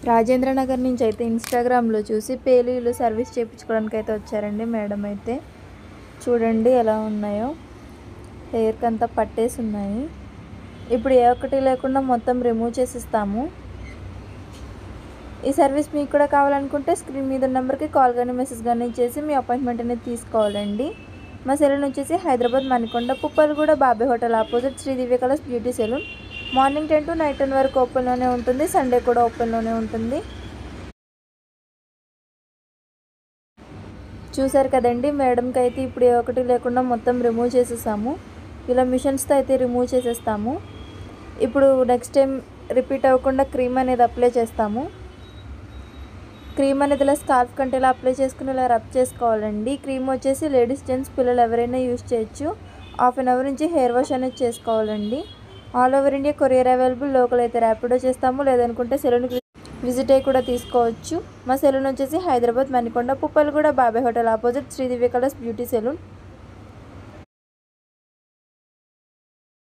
రాజేంద్ర నగర్ నుంచి అయితే ఇన్స్టాగ్రామ్లో చూసి పేలీలు సర్వీస్ చేయించుకోవడానికి అయితే వచ్చారండి మేడం అయితే. చూడండి ఎలా ఉన్నాయో, హెయిర్కి అంతా పట్టేసి ఉన్నాయి. ఇప్పుడు ఏ ఒక్కటి లేకుండా మొత్తం రిమూవ్ చేసిస్తాము. ఈ సర్వీస్ మీకు కూడా కావాలనుకుంటే స్క్రీన్ మీద నెంబర్కి కాల్ కానీ మెసేజ్ కానీ చేసి మీ అపాయింట్మెంట్ అనేది తీసుకోవాలండి. మా సెలూన్ వచ్చేసి హైదరాబాద్ మణికొండ పుప్పలగూడ బాబే hotel opposite Shri Divya colours beauty salon. Morning 10 to night 10 వరకు ఓపెన్లోనే ఉంటుంది. సండే కూడా ఓపెన్లోనే ఉంటుంది. చూసారు కదండి, మేడంకి అయితే ఇప్పుడు ఏ ఒకటి లేకుండా మొత్తం రిమూవ్ చేసేసాము. ఇలా మిషన్స్తో అయితే రిమూవ్ చేసేస్తాము. ఇప్పుడు నెక్స్ట్ టైం రిపీట్ అవ్వకుండా క్రీమ్ అనేది అప్లై చేస్తాము. క్రీమ్ అనేది ఇలా స్కార్ఫ్ కంటే ఇలా అప్లై చేసుకుని ఇలా రబ్ చేసుకోవాలండి. క్రీమ్ వచ్చేసి లేడీస్, జెంట్స్, పిల్లలు ఎవరైనా యూజ్ చేయొచ్చు. హాఫ్ అన్ అవర్ నుంచి హెయిర్ వాష్ అనేది చేసుకోవాలండి. All over India courier available. Local అయితే ర్యాపిడో చేస్తాము, లేదనుకుంటే సెలూన్కి విజిట్ అయ్యి కూడా తీసుకోవచ్చు. మా సెలూన్ వచ్చేసి హైదరాబాద్ మణికొండ పుప్పలగూడ బాబే hotel opposite Shri Divya colours beauty salon.